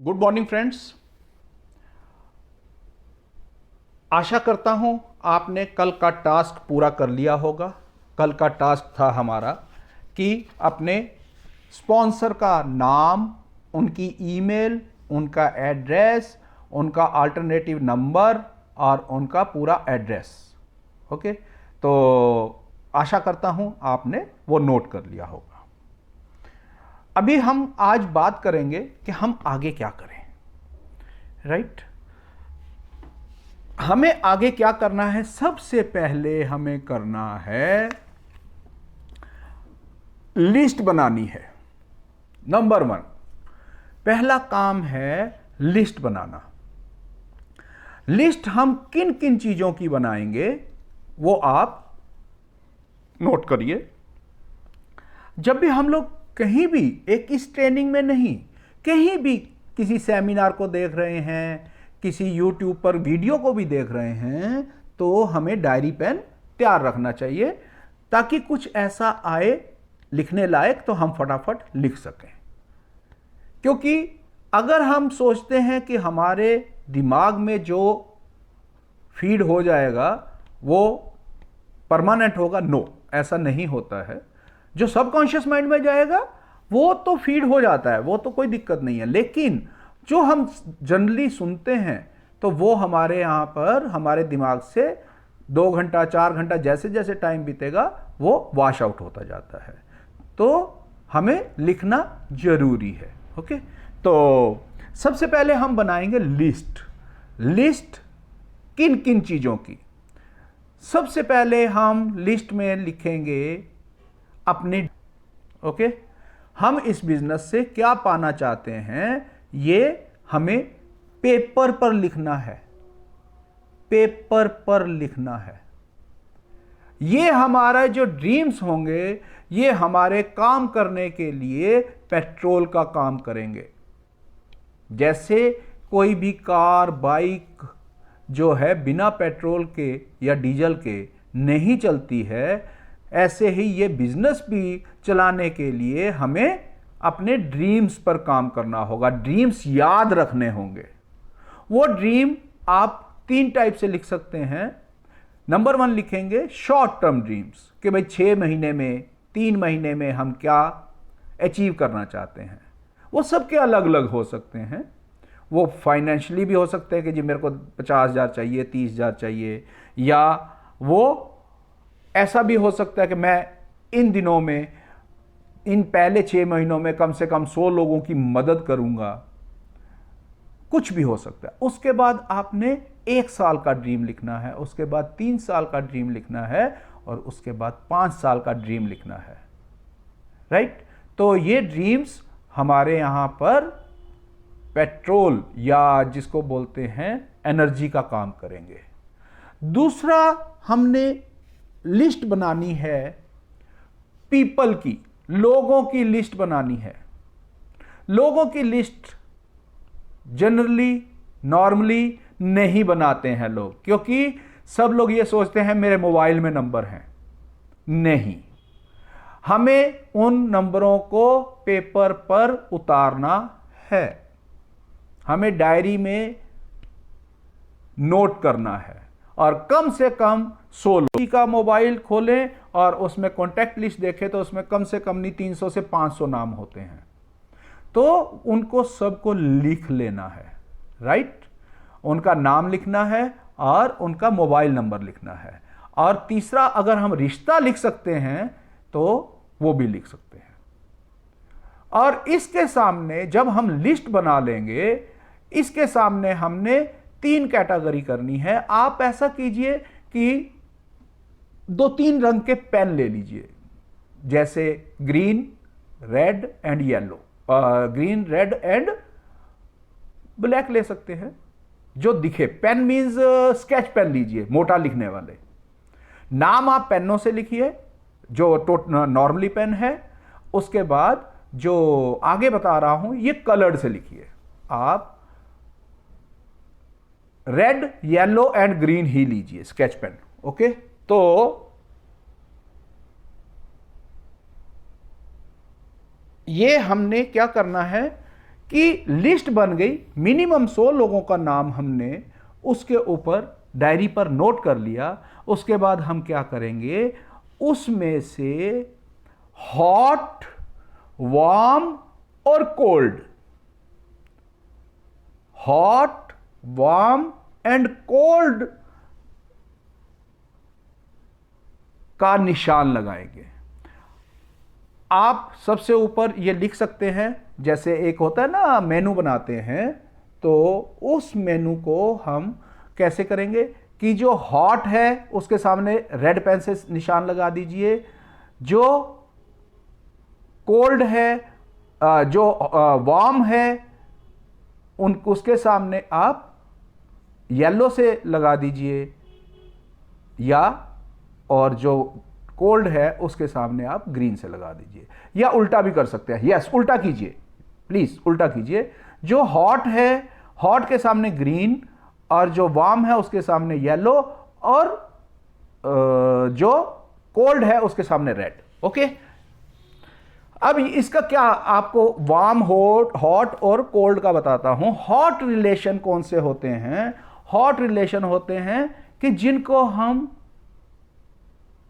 Good morning friends. आशा करता हूं आपने कल का टास्क पूरा कर लिया होगा। कल का टास्क था हमारा कि अपने स्पॉन्सर का नाम, उनकी ईमेल, उनका एड्रेस, उनका अल्टरनेटिव नंबर और उनका पूरा एड्रेस। ओके, तो आशा करता हूं आपने वो नोट कर लिया होगा। अभी हम आज बात करेंगे कि हम आगे क्या करें। राइट, हमें आगे क्या करना है? सबसे पहले हमें करना है लिस्ट बनानी है। नंबर 1 पहला काम है लिस्ट बनाना। लिस्ट हम किन किन चीजों की बनाएंगे वो आप नोट करिए। जब भी हम लोग कहीं भी, एक इस ट्रेनिंग में नहीं, कहीं भी किसी सेमिनार को देख रहे हैं, किसी यूट्यूब पर वीडियो को भी देख रहे हैं, तो हमें डायरी पेन तैयार रखना चाहिए ताकि कुछ ऐसा आए लिखने लायक तो हम फटाफट लिख सकें। क्योंकि अगर हम सोचते हैं कि हमारे दिमाग में जो फीड हो जाएगा वो परमानेंट होगा, नो, ऐसा नहीं होता है। जो सबकॉन्शियस माइंड में जाएगा वो तो फीड हो जाता है, वो तो कोई दिक्कत नहीं है, लेकिन जो हम जनरली सुनते हैं तो वो हमारे यहाँ पर, हमारे दिमाग से 2 घंटा 4 घंटा जैसे जैसे टाइम बीतेगा वो वॉश आउट होता जाता है। तो हमें लिखना जरूरी है। ओके, तो सबसे पहले हम बनाएंगे लिस्ट किन किन चीज़ों की। सबसे पहले हम लिस्ट में लिखेंगे अपने, ओके, हम इस बिजनेस से क्या पाना चाहते हैं ये हमें पेपर पर लिखना है। पेपर पर लिखना है। ये हमारा जो ड्रीम्स होंगे ये हमारे काम करने के लिए पेट्रोल का काम करेंगे। जैसे कोई भी कार, बाइक जो है बिना पेट्रोल के या डीजल के नहीं चलती है, ऐसे ही ये बिजनेस भी चलाने के लिए हमें अपने ड्रीम्स पर काम करना होगा। ड्रीम्स याद रखने होंगे। वो ड्रीम आप 3 टाइप से लिख सकते हैं। नंबर 1 लिखेंगे शॉर्ट टर्म ड्रीम्स, कि भाई 6 महीने में, 3 महीने में हम क्या अचीव करना चाहते हैं। वो सबके अलग अलग हो सकते हैं। वो फाइनेंशियली भी हो सकते हैं कि जी मेरे को 50,000 चाहिए, 30,000 चाहिए, या वो ऐसा भी हो सकता है कि मैं इन दिनों में, इन पहले 6 महीनों में कम से कम 100 लोगों की मदद करूंगा। कुछ भी हो सकता है। उसके बाद आपने 1 साल का ड्रीम लिखना है, उसके बाद 3 साल का ड्रीम लिखना है, और उसके बाद 5 साल का ड्रीम लिखना है। राइट, तो ये ड्रीम्स हमारे यहां पर पेट्रोल या जिसको बोलते हैं एनर्जी का काम करेंगे। दूसरा, हमने लिस्ट बनानी है पीपल की, लोगों की लिस्ट बनानी है। लोगों की लिस्ट जनरली, नॉर्मली नहीं बनाते हैं लोग, क्योंकि सब लोग ये सोचते हैं मेरे मोबाइल में नंबर हैं। नहीं, हमें उन नंबरों को पेपर पर उतारना है, हमें डायरी में नोट करना है, और कम से कम 16 का मोबाइल खोलें और उसमें कॉन्टैक्ट लिस्ट देखें तो उसमें कम से कम नहीं 300 से 500 नाम होते हैं। तो उनको सबको लिख लेना है। राइट, उनका नाम लिखना है और उनका मोबाइल नंबर लिखना है। और तीसरा, अगर हम रिश्ता लिख सकते हैं तो वो भी लिख सकते हैं। और इसके सामने जब हम लिस्ट बना लेंगे, इसके सामने हमने 3 कैटेगरी करनी है। आप ऐसा कीजिए कि 2-3 रंग के पेन ले लीजिए, जैसे green, red and yellow, green, red and black ले सकते हैं, जो दिखे। पेन मीन्स स्केच पेन लीजिए, मोटा लिखने वाले। नाम आप पेनों से लिखिए जो नॉर्मली पेन है। उसके बाद जो आगे बता रहा हूं ये कलर्ड से लिखिए। आप रेड, येलो एंड ग्रीन ही लीजिए स्केच पेन। ओके, तो ये हमने क्या करना है कि लिस्ट बन गई, मिनिमम 100 लोगों का नाम हमने उसके ऊपर डायरी पर नोट कर लिया। उसके बाद हम क्या करेंगे, उसमें से हॉट, वार्म और cold, hot, warm and cold का निशान लगाएंगे। आप सबसे ऊपर ये लिख सकते हैं, जैसे एक होता है ना मेनू बनाते हैं, तो उस मेनू को हम कैसे करेंगे कि जो हॉट है उसके सामने रेड पेन से निशान लगा दीजिए, जो कोल्ड है, जो वार्म है उसके सामने आप येलो से लगा दीजिए, या और जो कोल्ड है उसके सामने आप ग्रीन से लगा दीजिए, या उल्टा भी कर सकते हैं। यस, उल्टा कीजिए, प्लीज उल्टा कीजिए। जो हॉट है, हॉट के सामने ग्रीन, और जो वार्म है उसके सामने येलो, और जो कोल्ड है उसके सामने रेड। ओके, अब इसका क्या आपको वार्म, हॉट और कोल्ड का बताता हूं। हॉट रिलेशन कौन से होते हैं? हॉट रिलेशन होते हैं कि जिनको हम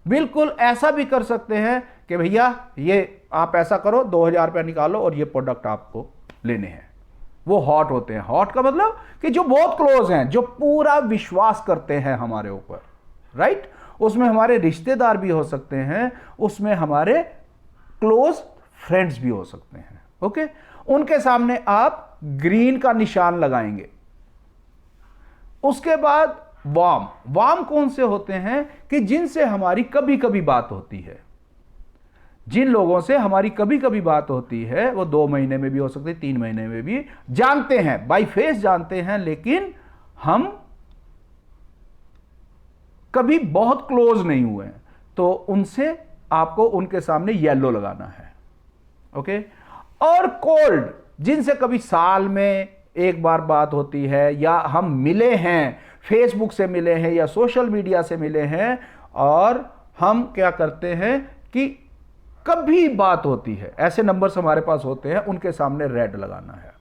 बिल्कुल ऐसा भी कर सकते हैं कि भैया ये आप ऐसा करो, 2000 रुपया निकालो और ये प्रोडक्ट आपको लेने हैं, वो हॉट होते हैं। हॉट का मतलब कि जो बहुत क्लोज हैं, जो पूरा विश्वास करते हैं हमारे ऊपर, राइट? उसमें हमारे रिश्तेदार भी हो सकते हैं, उसमें हमारे क्लोज फ्रेंड्स भी हो सकते हैं। ओके, उनके सामने आप ग्रीन का निशान लगाएंगे। उसके बाद वार्म, वार्म कौन से होते हैं कि जिनसे हमारी कभी कभी बात होती है, जिन लोगों से हमारी कभी कभी बात होती है, वो 2 महीने में भी हो सकती है, 3 महीने में भी, जानते हैं, बाय फेस जानते हैं, लेकिन हम कभी बहुत क्लोज नहीं हुए हैं, तो उनसे आपको उनके सामने येलो लगाना है। ओके, और कोल्ड, जिनसे कभी साल में एक बार बात होती है, या हम मिले हैं, फेसबुक से मिले हैं या सोशल मीडिया से मिले हैं, और हम क्या करते हैं कि कभी बात होती है, ऐसे नंबर्स हमारे पास होते हैं, उनके सामने रेड लगाना है।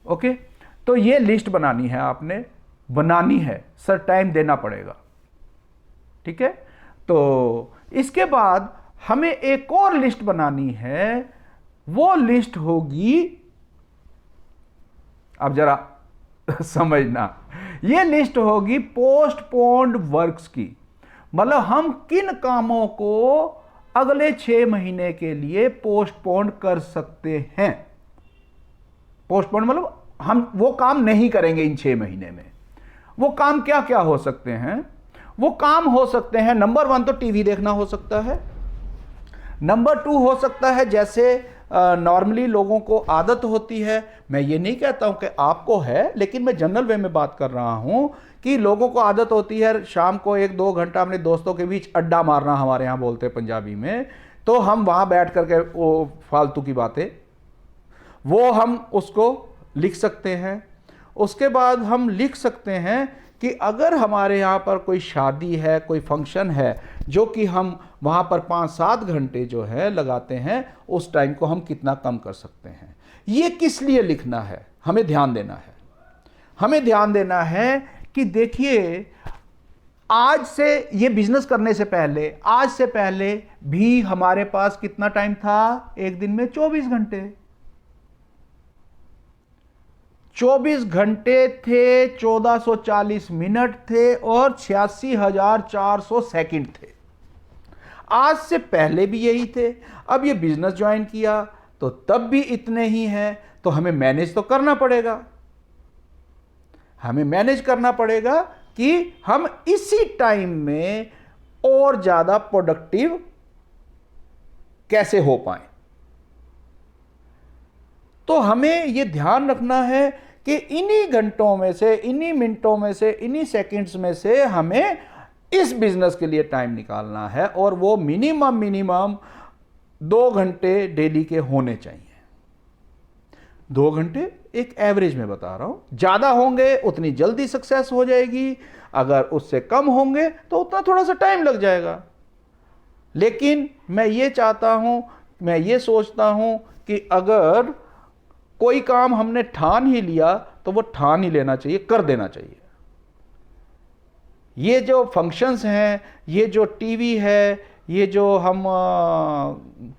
ओके, तो ये लिस्ट बनानी है, आपने बनानी है, सर टाइम देना पड़ेगा, ठीक है? तो इसके बाद हमें एक और लिस्ट बनानी है, वो लिस्ट होगी, अब जरा समझना, ये लिस्ट होगी पोस्टपोन्ड वर्क्स की। मतलब हम किन कामों को अगले 6 महीने के लिए पोस्टपोन कर सकते हैं। पोस्टपोन मतलब हम वो काम नहीं करेंगे इन 6 महीने में। वो काम क्या क्या हो सकते हैं? वो काम हो सकते हैं, नंबर 1 तो टीवी देखना हो सकता है। नंबर 2 हो सकता है, जैसे नॉर्मली लोगों को आदत होती है, मैं ये नहीं कहता हूं कि आपको है, लेकिन मैं जनरल वे में बात कर रहा हूं कि लोगों को आदत होती है शाम को 1-2 घंटा अपने दोस्तों के बीच अड्डा मारना, हमारे यहाँ बोलते हैं पंजाबी में, तो हम वहाँ बैठ करके वो फालतू की बातें, वो हम उसको लिख सकते हैं। उसके बाद हम लिख सकते हैं कि अगर हमारे यहाँ पर कोई शादी है, कोई फंक्शन है, जो कि हम वहाँ पर 5-7 घंटे जो है लगाते हैं, उस टाइम को हम कितना कम कर सकते हैं। ये किस लिए लिखना है? हमें ध्यान देना है। हमें ध्यान देना है कि देखिए, आज से ये बिजनेस करने से पहले, आज से पहले भी हमारे पास कितना टाइम था? एक दिन में 24 घंटे। 24 घंटे थे, 1440 मिनट थे, और 86,400 सेकंड थे। आज से पहले भी यही थे। अब ये बिजनेस ज्वाइन किया तो तब भी इतने ही हैं, तो हमें मैनेज तो करना पड़ेगा। हमें मैनेज करना पड़ेगा कि हम इसी टाइम में और ज्यादा प्रोडक्टिव कैसे हो पाए। तो हमें यह ध्यान रखना है कि इन्हीं घंटों में से, इन्हीं मिनटों में से, इन्हीं सेकंड्स में से हमें इस बिजनेस के लिए टाइम निकालना है, और वो मिनिमम 2 घंटे डेली के होने चाहिए। 2 घंटे एक एवरेज में बता रहा हूं। ज्यादा होंगे उतनी जल्दी सक्सेस हो जाएगी, अगर उससे कम होंगे तो उतना थोड़ा सा टाइम लग जाएगा। लेकिन मैं ये चाहता हूं, मैं ये सोचता हूं कि अगर कोई काम हमने ठान ही लिया तो वो ठान ही लेना चाहिए, कर देना चाहिए। ये जो फंक्शंस हैं, ये जो टीवी है, ये जो हम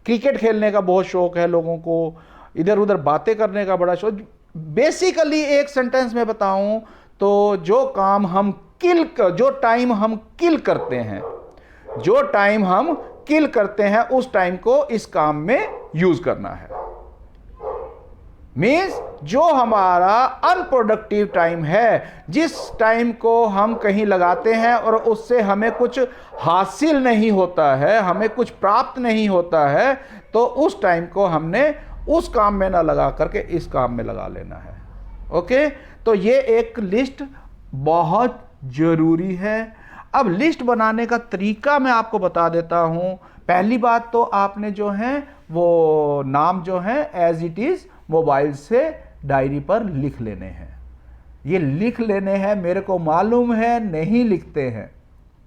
क्रिकेट खेलने का बहुत शौक है लोगों को, इधर उधर बातें करने का बड़ा शौक, बेसिकली एक सेंटेंस में बताऊं तो जो टाइम हम किल करते हैं उस टाइम को इस काम में यूज करना है। मीन्स जो हमारा अनप्रोडक्टिव टाइम है, जिस टाइम को हम कहीं लगाते हैं और उससे हमें कुछ हासिल नहीं होता है, हमें कुछ प्राप्त नहीं होता है, तो उस टाइम को हमने उस काम में ना लगा करके इस काम में लगा लेना है। ओके, तो ये एक लिस्ट बहुत जरूरी है। अब लिस्ट बनाने का तरीका मैं आपको बता देता हूं। पहली बात तो आपने जो है वो नाम जो है एज इट इज मोबाइल से डायरी पर लिख लेने हैं। ये लिख लेने हैं, मेरे को मालूम है नहीं लिखते हैं।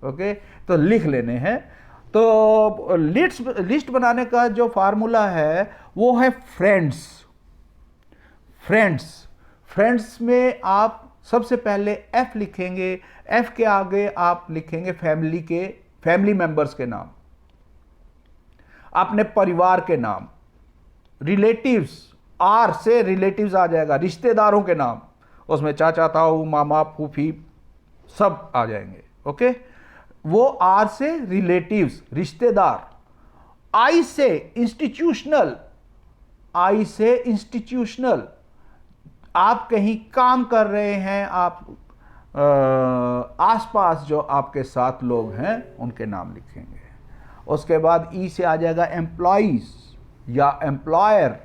ओके, तो लिख लेने हैं। तो लिस्ट बनाने का जो फार्मूला है वो है फ्रेंड्स में आप सबसे पहले एफ लिखेंगे। एफ के आगे आप लिखेंगे फैमिली मेंबर्स के नाम, अपने परिवार के नाम। रिलेटिव्स, आर से रिलेटिव्स आ जाएगा, रिश्तेदारों के नाम, उसमें चाचा ताऊ मामा फूफी सब आ जाएंगे। ओके, वो आर से रिलेटिव्स रिश्तेदार। आई से इंस्टीट्यूशनल, आप कहीं काम कर रहे हैं, आप आसपास जो आपके साथ लोग हैं उनके नाम लिखेंगे। उसके बाद ई से आ जाएगा एम्प्लॉइज या एम्प्लॉयर,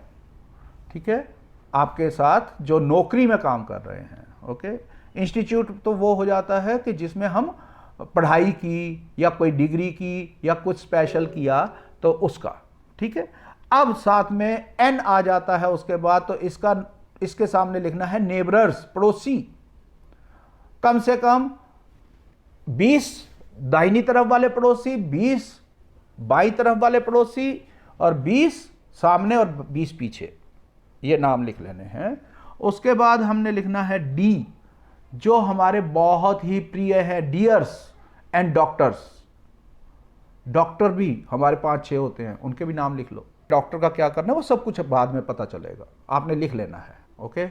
ठीक है, आपके साथ जो नौकरी में काम कर रहे हैं। ओके, इंस्टीट्यूट तो वो हो जाता है कि जिसमें हम पढ़ाई की या कोई डिग्री की या कुछ स्पेशल किया तो उसका, ठीक है। अब साथ में एन आ जाता है उसके बाद, तो इसके सामने लिखना है नेबरर्स, पड़ोसी। कम से कम 20 दाहिनी तरफ वाले पड़ोसी, 20 बाईं तरफ वाले पड़ोसी और 20 सामने और 20 पीछे, ये नाम लिख लेने हैं। उसके बाद हमने लिखना है डी, जो हमारे बहुत ही प्रिय है, डियर्स एंड डॉक्टर्स। डॉक्टर भी हमारे 5-6 होते हैं, उनके भी नाम लिख लो। डॉक्टर का क्या करना है वो सब कुछ बाद में पता चलेगा, आपने लिख लेना है। ओके,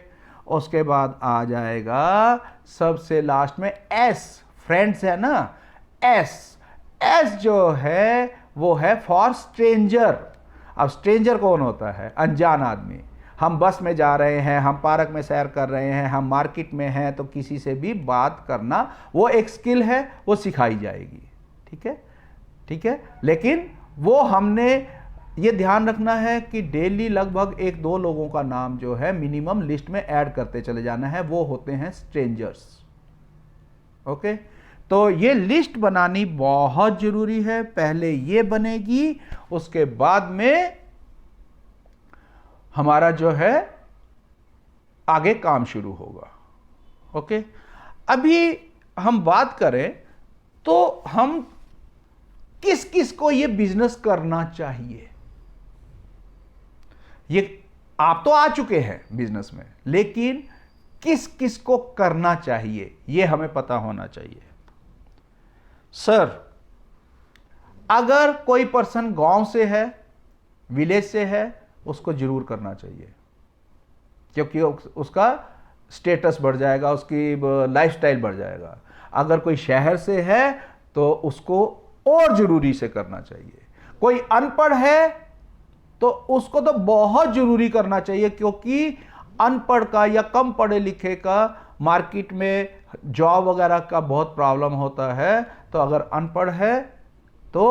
उसके बाद आ जाएगा सबसे लास्ट में एस, फ्रेंड्स है ना, एस जो है वो है फॉर स्ट्रेंजर। अब स्ट्रेंजर कौन होता है? अनजान आदमी। हम बस में जा रहे हैं, हम पार्क में सैर कर रहे हैं, हम मार्केट में हैं, तो किसी से भी बात करना वो एक स्किल है, वो सिखाई जाएगी। ठीक है, लेकिन वो हमने ये ध्यान रखना है कि डेली लगभग 1-2 लोगों का नाम जो है मिनिमम लिस्ट में ऐड करते चले जाना है, वो होते हैं स्ट्रेंजर्स। ओके, तो ये लिस्ट बनानी बहुत जरूरी है। पहले ये बनेगी, उसके बाद में हमारा जो है आगे काम शुरू होगा। ओके, अभी हम बात करें तो हम किस किस को ये बिजनेस करना चाहिए। ये आप तो आ चुके हैं बिजनेस में, लेकिन किस किस को करना चाहिए ये हमें पता होना चाहिए। सर, अगर कोई पर्सन गांव से है, विलेज से है, उसको जरूर करना चाहिए, क्योंकि उसका स्टेटस बढ़ जाएगा, उसकी लाइफस्टाइल बढ़ जाएगा। अगर कोई शहर से है तो उसको और जरूरी से करना चाहिए। कोई अनपढ़ है तो उसको तो बहुत जरूरी करना चाहिए, क्योंकि अनपढ़ का या कम पढ़े लिखे का मार्केट में जॉब वगैरह का बहुत प्रॉब्लम होता है। तो अगर अनपढ़ है तो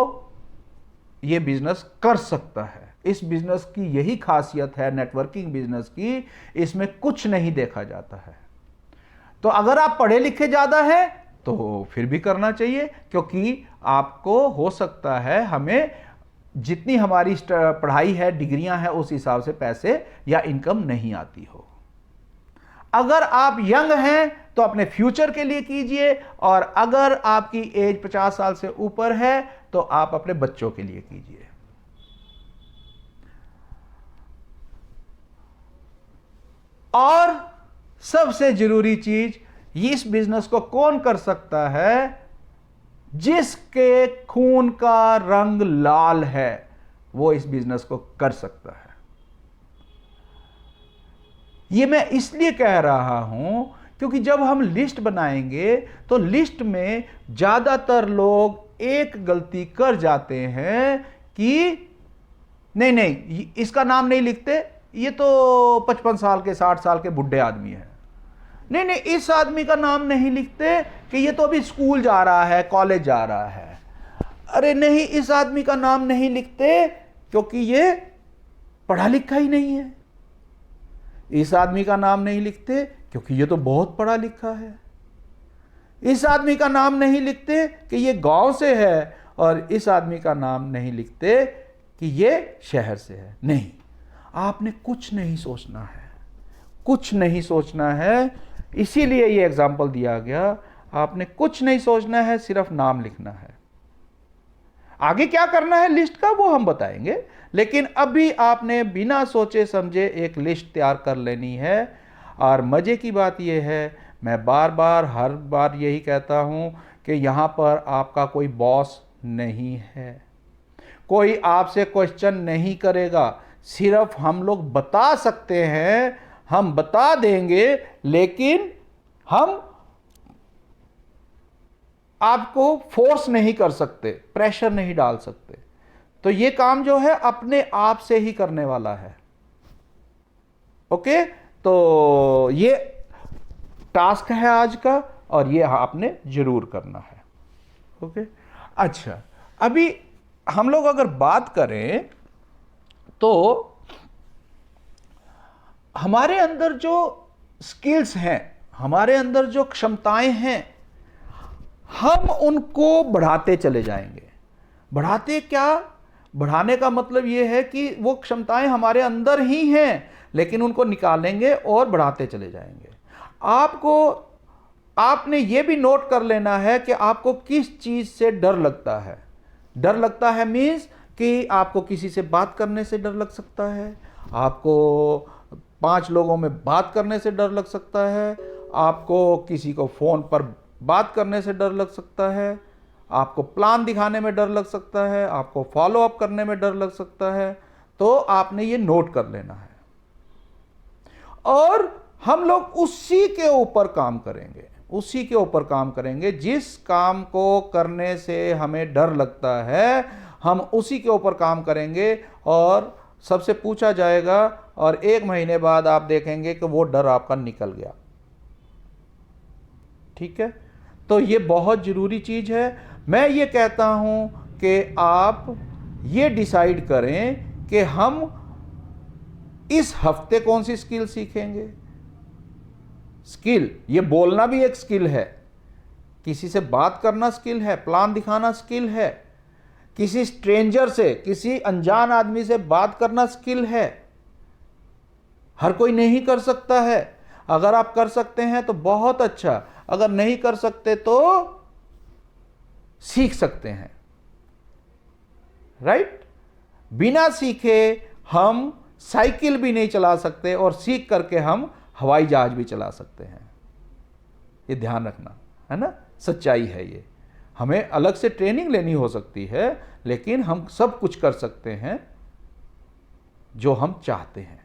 ये बिजनेस कर सकता है। इस बिजनेस की यही खासियत है नेटवर्किंग बिजनेस की, इसमें कुछ नहीं देखा जाता है। तो अगर आप पढ़े लिखे ज़्यादा हैं तो फिर भी करना चाहिए, क्योंकि आपको हो सकता है हमें जितनी हमारी पढ़ाई है, डिग्रियां हैं, उस हिसाब से पैसे या इनकम नहीं आती हो। अगर आप यंग हैं तो अपने फ्यूचर के लिए कीजिए, और अगर आपकी एज 50 साल से ऊपर है तो आप अपने बच्चों के लिए कीजिए। और सबसे जरूरी चीज, इस बिजनेस को कौन कर सकता है? जिसके खून का रंग लाल है वो इस बिजनेस को कर सकता है। ये मैं इसलिए कह रहा हूं क्योंकि जब हम लिस्ट बनाएंगे तो लिस्ट में ज्यादातर लोग एक गलती कर जाते हैं कि नहीं इसका नाम नहीं लिखते, ये तो 55 साल के 60 साल के बुढ़े आदमी है। नहीं इस आदमी का नाम नहीं लिखते कि ये तो अभी स्कूल जा रहा है, कॉलेज जा रहा है। अरे नहीं, इस आदमी का नाम नहीं लिखते क्योंकि ये पढ़ा लिखा ही नहीं है। इस आदमी का नाम नहीं लिखते क्योंकि ये तो बहुत पढ़ा लिखा है। इस आदमी का नाम नहीं लिखते कि ये गांव से है, और इस आदमी का नाम नहीं लिखते कि ये शहर से है। नहीं, आपने कुछ नहीं सोचना है, कुछ नहीं सोचना है। इसीलिए ये एग्जाम्पल दिया गया। आपने कुछ नहीं सोचना है, सिर्फ नाम लिखना है। आगे क्या करना है लिस्ट का वो हम बताएंगे, लेकिन अभी आपने बिना सोचे समझे एक लिस्ट तैयार कर लेनी है। और मजे की बात यह है, मैं बार बार हर बार यही कहता हूं कि यहां पर आपका कोई बॉस नहीं है, कोई आपसे क्वेश्चन नहीं करेगा। सिर्फ हम लोग बता सकते हैं, हम बता देंगे, लेकिन हम आपको फोर्स नहीं कर सकते, प्रेशर नहीं डाल सकते। तो ये काम जो है अपने आप से ही करने वाला है। ओके, तो ये टास्क है आज का, और ये आपने जरूर करना है। ओके, अच्छा, अभी हम लोग अगर बात करें तो हमारे अंदर जो स्किल्स हैं, हमारे अंदर जो क्षमताएं हैं, हम उनको बढ़ाते चले जाएंगे। बढ़ाते क्या? बढ़ाने का मतलब यह है कि वो क्षमताएं हमारे अंदर ही हैं, लेकिन उनको निकालेंगे और बढ़ाते चले जाएंगे। आपने ये भी नोट कर लेना है कि आपको किस चीज से डर लगता है। डर लगता है मीन्स कि आपको किसी से बात करने से डर लग सकता है, आपको 5 लोगों में बात करने से डर लग सकता है, आपको किसी को फोन पर बात करने से डर लग सकता है, आपको प्लान दिखाने में डर लग सकता है, आपको फॉलो अप करने में डर लग सकता है। तो आपने ये नोट कर लेना है, और हम लोग उसी के ऊपर काम करेंगे, उसी के ऊपर काम करेंगे। जिस काम को करने से हमें डर लगता है हम उसी के ऊपर काम करेंगे, और सबसे पूछा जाएगा, और 1 महीने बाद आप देखेंगे कि वो डर आपका निकल गया। ठीक है, तो ये बहुत जरूरी चीज है। मैं ये कहता हूं कि आप ये डिसाइड करें कि हम इस हफ्ते कौन सी स्किल सीखेंगे। स्किल, ये बोलना भी एक स्किल है, किसी से बात करना स्किल है, प्लान दिखाना स्किल है, किसी स्ट्रेंजर से, किसी अनजान आदमी से बात करना स्किल है। हर कोई नहीं कर सकता है। अगर आप कर सकते हैं तो बहुत अच्छा, अगर नहीं कर सकते तो सीख सकते हैं। राइट? बिना सीखे हम साइकिल भी नहीं चला सकते, और सीख करके हम हवाई जहाज भी चला सकते हैं। ये ध्यान रखना है ना, सच्चाई है ये। हमें अलग से ट्रेनिंग लेनी हो सकती है, लेकिन हम सब कुछ कर सकते हैं जो हम चाहते हैं।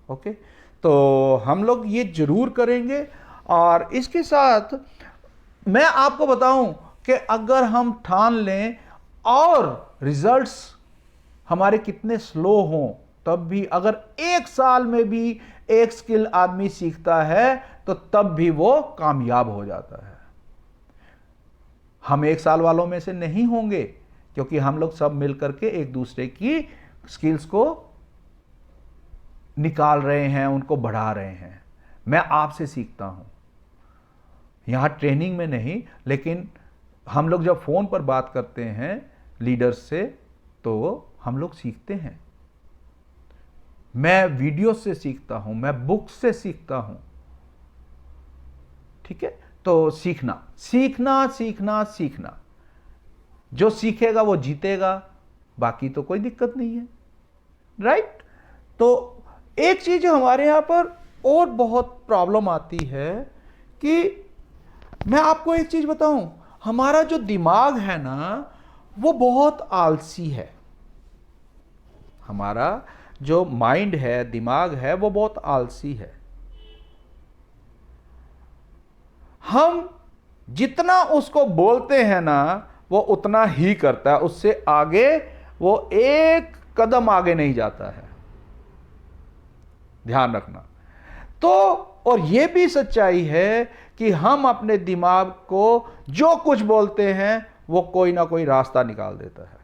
ओके, तो हम लोग ये जरूर करेंगे। और इसके साथ मैं आपको बताऊं कि अगर हम ठान लें और रिजल्ट्स हमारे कितने स्लो हों, तब भी अगर 1 साल में भी एक स्किल आदमी सीखता है तो तब भी वो कामयाब हो जाता है। हम 1 साल वालों में से नहीं होंगे, क्योंकि हम लोग सब मिलकर के एक दूसरे की स्किल्स को निकाल रहे हैं, उनको बढ़ा रहे हैं। मैं आपसे सीखता हूं, यहां ट्रेनिंग में नहीं, लेकिन हम लोग जब फोन पर बात करते हैं लीडर्स से तो हम लोग सीखते हैं। मैं वीडियो से सीखता हूं, मैं बुक से सीखता हूं। ठीक है, तो सीखना सीखना सीखना सीखना, जो सीखेगा वो जीतेगा, बाकी तो कोई दिक्कत नहीं है। राइट? तो एक चीज हमारे यहां पर और बहुत प्रॉब्लम आती है कि मैं आपको एक चीज बताऊं, हमारा जो दिमाग है ना वो बहुत आलसी है। हमारा जो माइंड है, दिमाग है, वो बहुत आलसी है। हम जितना उसको बोलते हैं ना वो उतना ही करता है, उससे आगे वो एक कदम आगे नहीं जाता है। ध्यान रखना। तो और यह भी सच्चाई है कि हम अपने दिमाग को जो कुछ बोलते हैं वो कोई ना कोई रास्ता निकाल देता है।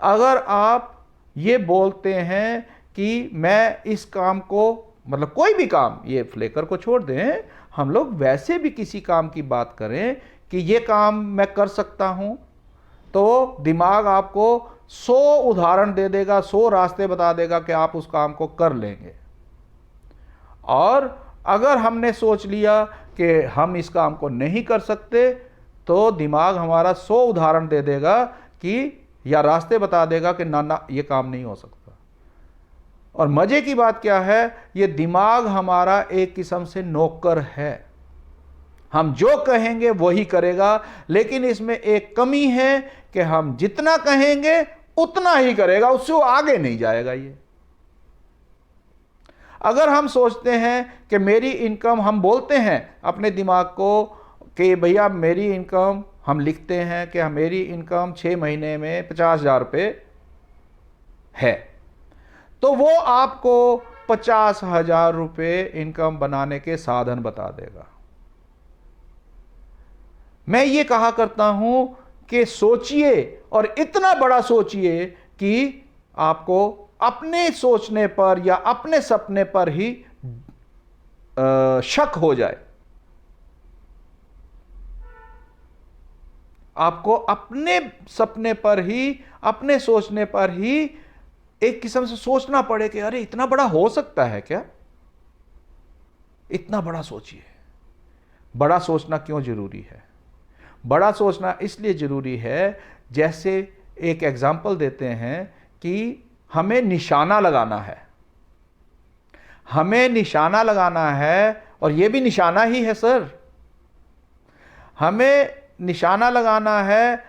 अगर आप ये बोलते हैं कि मैं इस काम को, मतलब कोई भी काम, ये फ्लेकर को छोड़ दें, हम लोग वैसे भी किसी काम की बात करें कि ये काम मैं कर सकता हूं, तो दिमाग आपको 100 उदाहरण दे देगा, 100 रास्ते बता देगा कि आप उस काम को कर लेंगे। और अगर हमने सोच लिया कि हम इस काम को नहीं कर सकते, तो दिमाग हमारा 100 उदाहरण दे देगा कि, या रास्ते बता देगा कि ना ना ये काम नहीं हो सकता। और मजे की बात क्या है, ये दिमाग हमारा एक किस्म से नौकर है। हम जो कहेंगे वही करेगा, लेकिन इसमें एक कमी है कि हम जितना कहेंगे उतना ही करेगा, उससे वो आगे नहीं जाएगा। ये अगर हम सोचते हैं कि मेरी इनकम, हम बोलते हैं अपने दिमाग को कि भैया मेरी इनकम, हम लिखते हैं कि मेरी इनकम 6 महीने में 50,000 रुपये है, तो वो आपको 50,000 रुपये इनकम बनाने के साधन बता देगा। मैं ये कहा करता हूं कि सोचिए, और इतना बड़ा सोचिए कि आपको अपने सोचने पर या अपने सपने पर ही शक हो जाए। आपको अपने सपने पर ही, अपने सोचने पर ही एक किस्म से सोचना पड़े कि अरे इतना बड़ा हो सकता है क्या। इतना बड़ा सोचिए। बड़ा सोचना क्यों जरूरी है? बड़ा सोचना इसलिए जरूरी है, जैसे एक एग्जाम्पल देते हैं कि हमें निशाना लगाना है। हमें निशाना लगाना है, और यह भी निशाना ही है सर। हमें निशाना लगाना है,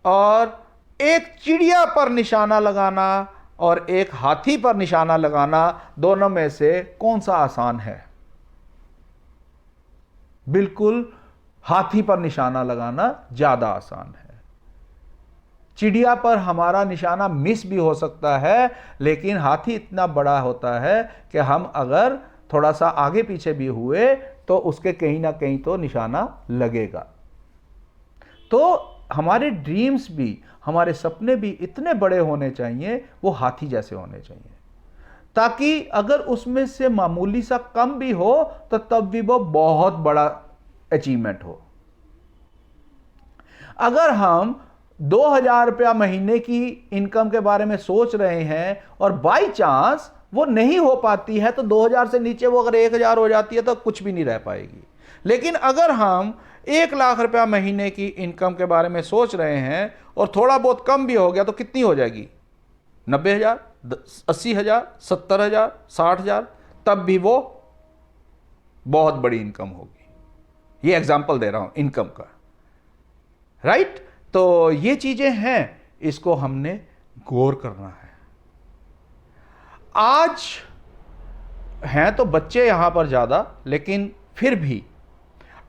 और एक चिड़िया पर निशाना लगाना और एक हाथी पर निशाना लगाना, दोनों में से कौन सा आसान है? बिल्कुल हाथी पर निशाना लगाना ज्यादा आसान है। चिड़िया पर हमारा निशाना मिस भी हो सकता है, लेकिन हाथी इतना बड़ा होता है कि हम अगर थोड़ा सा आगे पीछे भी हुए तो उसके कहीं ना कहीं तो निशाना लगेगा। तो हमारे ड्रीम्स भी, हमारे सपने भी इतने बड़े होने चाहिए, वो हाथी जैसे होने चाहिए, ताकि अगर उसमें से मामूली सा कम भी हो तो तब भी वो बहुत बड़ा अचीवमेंट हो। अगर हम 2,000 रुपया महीने की इनकम के बारे में सोच रहे हैं और बाई चांस वो नहीं हो पाती है, तो 2,000 से नीचे वो अगर 1,000 हो जाती है तो कुछ भी नहीं रह पाएगी। लेकिन अगर हम 1,00,000 रुपया महीने की इनकम के बारे में सोच रहे हैं और थोड़ा बहुत कम भी हो गया, तो कितनी हो जाएगी? 90,000, 80,000, 70,000, 60,000, तब भी वो बहुत बड़ी इनकम होगी। ये एग्जाम्पल दे रहा हूं इनकम का, राइट? तो ये चीजें हैं, इसको हमने गौर करना है। आज हैं तो बच्चे यहां पर ज्यादा, लेकिन फिर भी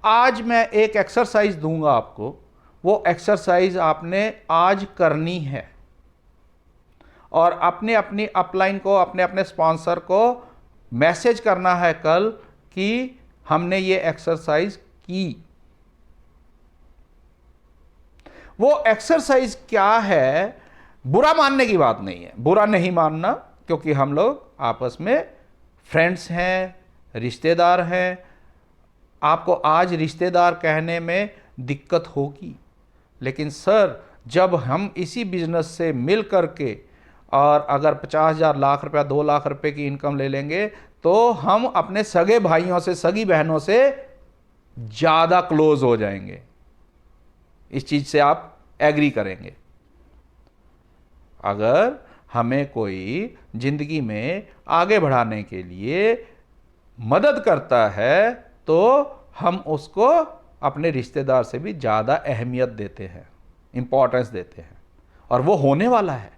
आज मैं एक एक्सरसाइज दूंगा आपको। वो एक्सरसाइज आपने आज करनी है, और अपने अपनी अपलाइन को, अपने अपने स्पॉन्सर को मैसेज करना है कल कि हमने ये एक्सरसाइज की। वो एक्सरसाइज क्या है? बुरा मानने की बात नहीं है, बुरा नहीं मानना, क्योंकि हम लोग आपस में फ्रेंड्स हैं, रिश्तेदार हैं। आपको आज रिश्तेदार कहने में दिक्कत होगी, लेकिन सर जब हम इसी बिजनेस से मिल करके और अगर 50,000, लाख रुपया, 2 लाख रुपए की इनकम ले लेंगे, तो हम अपने सगे भाइयों से, सगी बहनों से ज़्यादा क्लोज हो जाएंगे। इस चीज़ से आप एग्री करेंगे। अगर हमें कोई जिंदगी में आगे बढ़ाने के लिए मदद करता है तो हम उसको अपने रिश्तेदार से भी ज़्यादा अहमियत देते हैं, इंपॉर्टेंस देते हैं, और वो होने वाला है।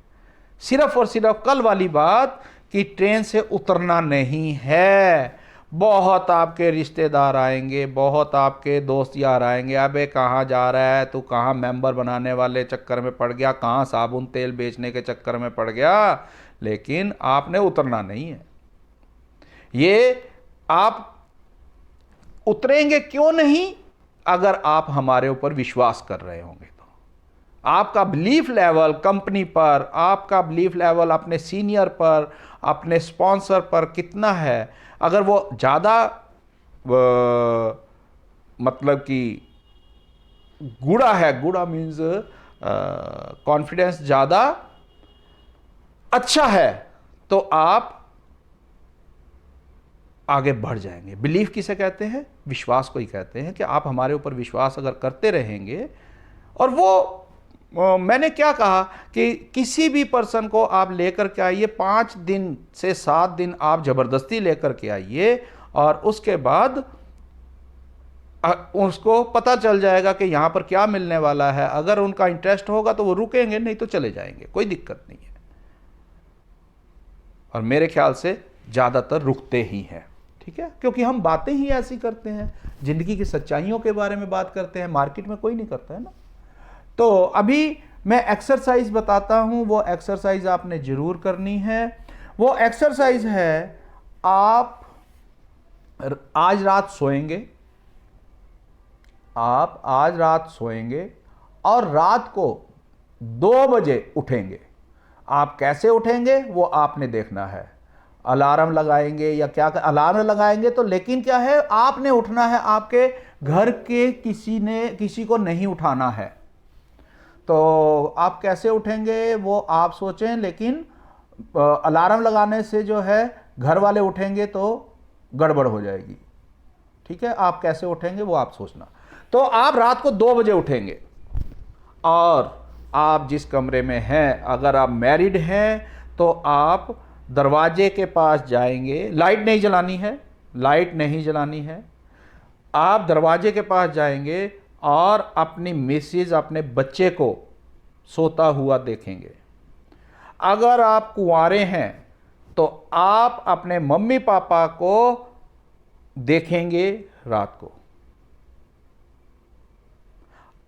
सिर्फ और सिर्फ कल वाली बात कि ट्रेन से उतरना नहीं है। बहुत आपके रिश्तेदार आएंगे, बहुत आपके दोस्त यार आएंगे, अबे कहाँ जा रहा है तू, कहाँ मेंबर बनाने वाले चक्कर में पड़ गया, कहाँ साबुन तेल बेचने के चक्कर में पड़ गया, लेकिन आपने उतरना नहीं है। ये आप उतरेंगे क्यों नहीं? अगर आप हमारे ऊपर विश्वास कर रहे होंगे तो। आपका बिलीफ लेवल कंपनी पर, आपका बिलीफ लेवल अपने सीनियर पर, अपने स्पॉन्सर पर कितना है? अगर वो ज़्यादा मतलब कि गुड़ा है, गुड़ा मीन्स कॉन्फिडेंस ज़्यादा अच्छा है, तो आप आगे बढ़ जाएंगे। बिलीफ किसे कहते हैं? विश्वास को ही कहते हैं कि आप हमारे ऊपर विश्वास अगर करते रहेंगे। और वो मैंने क्या कहा कि किसी भी पर्सन को आप लेकर के आइए, 5 दिन से 7 दिन आप ज़बरदस्ती लेकर के आइए, और उसके बाद उसको पता चल जाएगा कि यहाँ पर क्या मिलने वाला है। अगर उनका इंटरेस्ट होगा तो वो रुकेंगे, नहीं तो चले जाएंगे, कोई दिक्कत नहीं है। और मेरे ख्याल से ज़्यादातर रुकते ही हैं, ठीक है, क्योंकि हम बातें ही ऐसी करते हैं, ज़िंदगी की सच्चाइयों के बारे में बात करते हैं, मार्केट में कोई नहीं करता है ना। तो अभी मैं एक्सरसाइज बताता हूं, वो एक्सरसाइज आपने जरूर करनी है। वो एक्सरसाइज है, आप आज रात सोएंगे, आप आज रात सोएंगे और रात को 2 बजे उठेंगे। आप कैसे उठेंगे वो आपने देखना है। अलार्म लगाएंगे या क्या, अलार्म लगाएंगे तो, लेकिन क्या है, आपने उठना है, आपके घर के किसी को नहीं उठाना है। तो आप कैसे उठेंगे वो आप सोचें, लेकिन अलार्म लगाने से जो है घर वाले उठेंगे तो गड़बड़ हो जाएगी, ठीक है। आप कैसे उठेंगे वो आप सोचना। तो आप रात को 2 बजे उठेंगे, और आप जिस कमरे में हैं, अगर आप मैरिड हैं तो आप दरवाजे के पास जाएंगे। लाइट नहीं जलानी है, लाइट नहीं जलानी है। आप दरवाजे के पास जाएंगे और अपनी मिसेज, अपने बच्चे को सोता हुआ देखेंगे। अगर आप कुंवारे हैं तो आप अपने मम्मी पापा को देखेंगे रात को,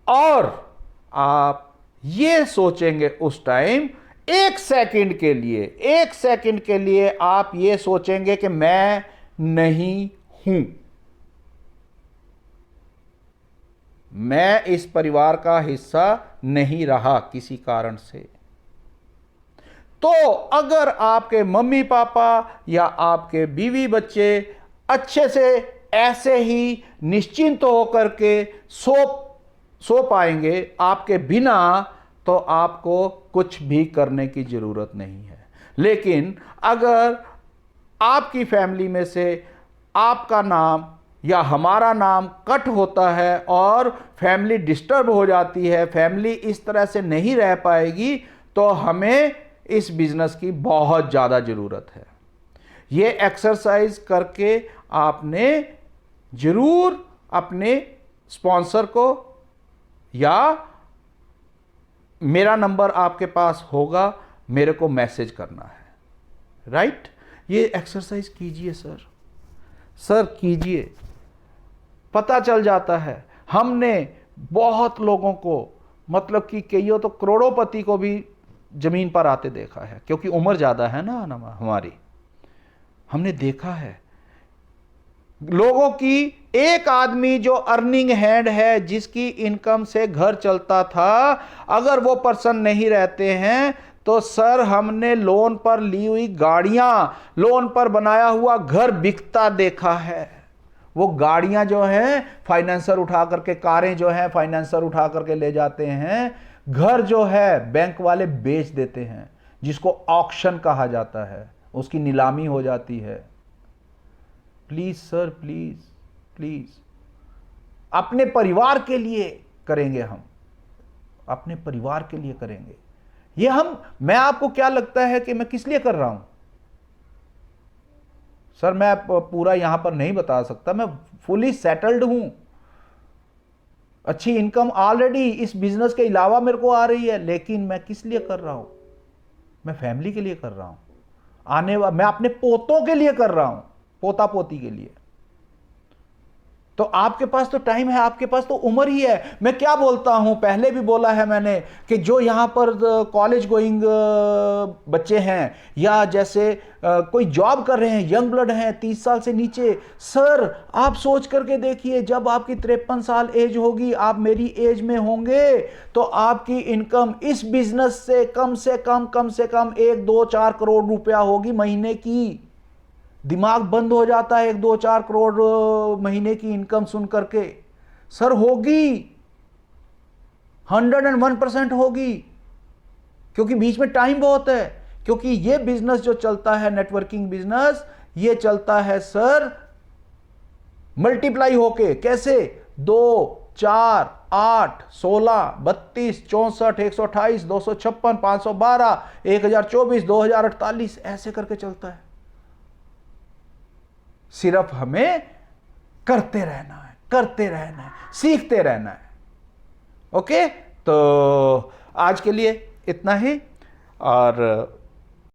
और आप ये सोचेंगे उस टाइम 1 सेकंड के लिए, 1 सेकंड के लिए आप ये सोचेंगे कि मैं नहीं हूं, मैं इस परिवार का हिस्सा नहीं रहा किसी कारण से। तो अगर आपके मम्मी पापा या आपके बीवी बच्चे अच्छे से ऐसे ही निश्चिंत होकर के सो पाएंगे आपके बिना, तो आपको कुछ भी करने की जरूरत नहीं है। लेकिन अगर आपकी फैमिली में से आपका नाम या हमारा नाम कट होता है और फैमिली डिस्टर्ब हो जाती है, फैमिली इस तरह से नहीं रह पाएगी, तो हमें इस बिजनेस की बहुत ज़्यादा ज़रूरत है। ये एक्सरसाइज करके आपने ज़रूर अपने स्पॉन्सर को, या मेरा नंबर आपके पास होगा, मेरे को मैसेज करना है, राइट। ये एक्सरसाइज कीजिए सर कीजिए, पता चल जाता है। हमने बहुत लोगों को, मतलब कि कईयों तो करोड़ोंपति को भी जमीन पर आते देखा है, क्योंकि उम्र ज़्यादा है ना हमारी। हमने देखा है लोगों की, एक आदमी जो अर्निंग हैंड है, जिसकी इनकम से घर चलता था, अगर वो पर्सन नहीं रहते हैं तो सर हमने लोन पर ली हुई गाड़ियां, लोन पर बनाया हुआ घर बिकता देखा है। वो गाड़ियां जो हैं फाइनेंसर उठा करके, कारें जो हैं फाइनेंसर उठा करके ले जाते हैं, घर जो है बैंक वाले बेच देते हैं, जिसको ऑक्शन कहा जाता है, उसकी नीलामी हो जाती है। प्लीज सर, प्लीज अपने परिवार के लिए करेंगे, हम अपने परिवार के लिए करेंगे। मैं आपको क्या लगता है कि मैं किस लिए कर रहा हूं? सर मैं पूरा यहां पर नहीं बता सकता, मैं फुली सेटल्ड हूं, अच्छी इनकम ऑलरेडी इस बिजनेस के अलावा मेरे को आ रही है, लेकिन मैं किस लिए कर रहा हूं? मैं फैमिली के लिए कर रहा हूं, मैं अपने पोतों के लिए कर रहा हूं, पोता पोती के लिए। तो आपके पास तो टाइम है, आपके पास तो उम्र ही है। मैं क्या बोलता हूं, पहले भी बोला है मैंने कि जो यहां पर कॉलेज गोइंग बच्चे हैं या जैसे कोई जॉब कर रहे हैं, यंग ब्लड हैं 30 साल से नीचे, सर आप सोच करके देखिए, जब आपकी 53 साल एज होगी, आप मेरी एज में होंगे, तो आपकी इनकम इस बिजनेस से कम 1 2 4 करोड़ रुपया होगी महीने की। दिमाग बंद हो जाता है 1 2 4 करोड़ महीने की इनकम सुन करके। सर होगी, 101% होगी, क्योंकि बीच में टाइम बहुत है। क्योंकि ये बिजनेस जो चलता है, नेटवर्किंग बिजनेस, ये चलता है सर मल्टीप्लाई होके। कैसे? 2 4 8 16 32 64 128 256 512 1024 2048 ऐसे करके चलता है। सिर्फ हमें करते रहना है, करते रहना है, सीखते रहना है। ओके, तो आज के लिए इतना ही, और